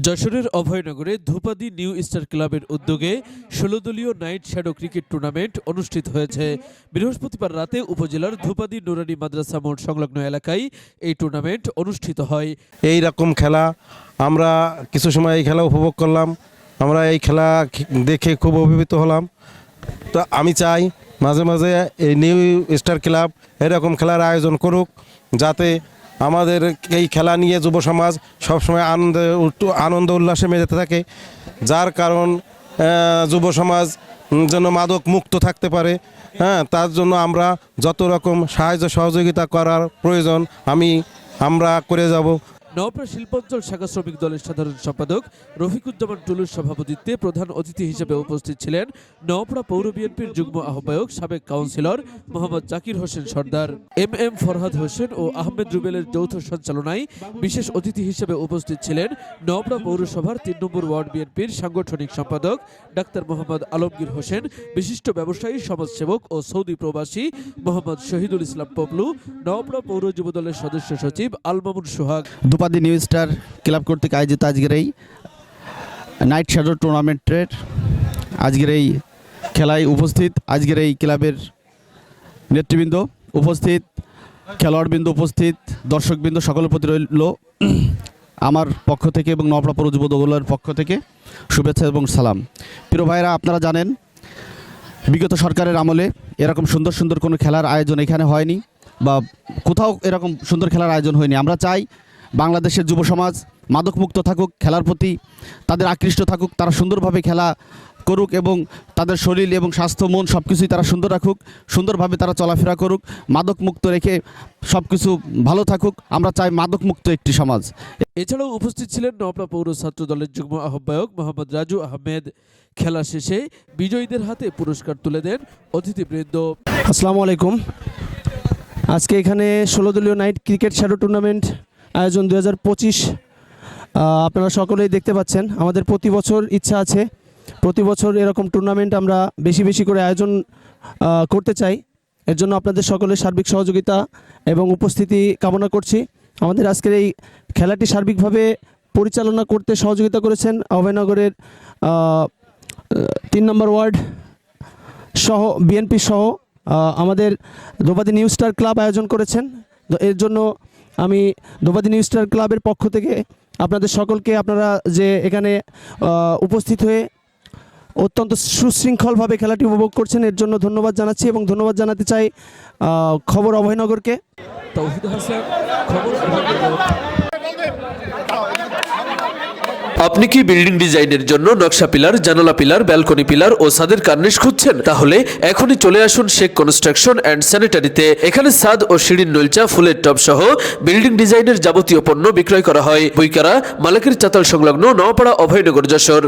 যশোরের অভয়নগরে ধূপাদি new star ক্লাবের উদ্যোগে ১৬ দলীয় নাইট শ্যাডো ক্রিকেট টুর্নামেন্ট অনুষ্ঠিত হয়েছে। বৃহস্পতিবার রাতে উপজেলার ধূপাদি নুরানি মাদ্রাসা মোড় সংলগ্ন এলাকায় এই টুর্নামেন্ট অনুষ্ঠিত হয়। এই রকম খেলা আমরা কিছু সময় এই খেলা উপভোগ করলাম, আমরা এই খেলা দেখে খুব অভিভূত হলাম। তো আমি চাই মাঝে মাঝে এই নিউ স্টার ক্লাব এরকম খেলার আয়োজন করুক, যাতে আমাদের এই খেলা নিয়ে যুব সমাজ সবসময় আনন্দ উল্লাসে মেতে থাকে, যার কারণ যুব সমাজ যেন মাদক মুক্ত থাকতে পারে। তার জন্য আমরা যত রকম সাহায্য সহযোগিতা করার প্রয়োজন আমরা করে যাব। নওপাড়া শিল্পাঞ্চল শাখা শ্রমিক দলের সাধারণ সম্পাদক রফিকুজ্জামান টুলুর সভাপতিত্বে প্রধান অতিথি হিসেবে উপস্থিত ছিলেন নওপাড়া পৌর বিএনপির যুগ্ম আহ্বায়ক সাবেক কাউন্সিলর মোহাম্মদ জাকির হোসেন সর্দার। এম ফরহাদ হোসেন ও আহমেদ রুবেলের যৌথ সঞ্চালনায় বিশেষ অতিথি হিসেবে উপস্থিত ছিলেন নওপাড়া পৌরসভার ৩ নম্বর ওয়ার্ড বিএনপির সাংগঠনিক সম্পাদক ডাক্তার মোহাম্মদ আলমগীর হোসেন, বিশিষ্ট ব্যবসায়ী, সমাজসেবক ও সৌদি প্রবাসী মোহাম্মদ শহীদুল ইসলাম পবলু, নওপাড়া পৌর যুব দলের সদস্য সচিব আল মামুন সোহাগ। ধূপাদি নিউ স্টার ক্লাব কর্তৃক আয়োজিত আজকের এই নাইট শ্যাডো টুর্নামেন্টের আজকের এই খেলায় উপস্থিত আজকের এই ক্লাবের নেতৃবৃন্দ উপস্থিত, খেলোয়াড়বৃন্দ উপস্থিত, দর্শকবৃন্দ, সকলের প্রতি রইল আমার পক্ষ থেকে এবং নওপাড়া পৌর যুব দলের পক্ষ থেকে শুভেচ্ছা এবং সালাম। প্রিয় ভাইরা, আপনারা জানেন বিগত সরকারের আমলে এরকম সুন্দর সুন্দর কোনো খেলার আয়োজন এখানে হয়নি, বা কোথাও এরকম সুন্দর খেলার আয়োজন হয়নি। আমরা চাই বাংলাদেশের যুব সমাজ মাদকমুক্ত থাকুক, খেলার প্রতি তাদের আকৃষ্ট থাকুক, তারা সুন্দরভাবে খেলা করুক এবং তাদের শরীর এবং স্বাস্থ্য, মন সব কিছুই তারা সুন্দর রাখুক, সুন্দরভাবে তারা চলাফেরা করুক, মাদকমুক্ত রেখে সব কিছু ভালো থাকুক। আমরা চাই মাদকমুক্ত একটি সমাজ। এছাড়াও উপস্থিত ছিলেন নওপাড়া পৌর ছাত্র দলের যুগ্ম আহ্বায়ক মোহাম্মদ রাজু আহমেদ। খেলা শেষে বিজয়ীদের হাতে পুরস্কার তুলে দেন অতিথিবৃন্দ। আসসালামু আলাইকুম। আজকে এখানে ১৬ দলীয় নাইট ক্রিকেট শ্যাডো টুর্নামেন্ট আয়োজন ২০২৫ আপনারা সকলেই দেখতে পাচ্ছেন। আমাদের প্রতি বছর ইচ্ছা আছে, প্রতি বছর এরকম টুর্নামেন্ট আমরা বেশি বেশি করে আয়োজন করতে চাই। এর জন্য আপনাদের সকলের সার্বিক সহযোগিতা এবং উপস্থিতি কামনা করছি। আমাদের আজকের এই খেলাটি সার্বিকভাবে পরিচালনা করতে সহযোগিতা করেছেন অভয়নগরের ৩ নম্বর ওয়ার্ড সহ বিএনপি সহ আমাদের ধূপাদি নিউ স্টার ক্লাব আয়োজন করেছেন। এর জন্য আমি ধূপাদি নিউ স্টার ক্লাবের পক্ষ থেকে আপনাদের সকলকে, আপনারা যে এখানে উপস্থিত হয়ে অত্যন্ত সুশৃঙ্খলভাবে খেলাটি উপভোগ করছেন, এর জন্য ধন্যবাদ জানাচ্ছি এবং ধন্যবাদ জানাতে চাই খবর অভয়নগরকে। তৌহিদ হাসান, খবর অভয়নগর। আপনি কি বিল্ডিং ডিজাইনের জন্য নকশা পিলার, জানালা পিলার, ব্যালকনি পিলার ও ছাদের কার্নিশ খুঁজছেন? তাহলে এখনই চলে আসুন শেখ কনস্ট্রাকশন অ্যান্ড স্যানিটারিতে। এখানে ছাদ ও সিঁড়ির নলচা, ফুলের টব সহ বিল্ডিং ডিজাইনের যাবতীয় পণ্য বিক্রয় করা হয়। বইকারা মালাকের চাতাল সংলগ্ন নওপাড়া অভয়নগর, যশোর।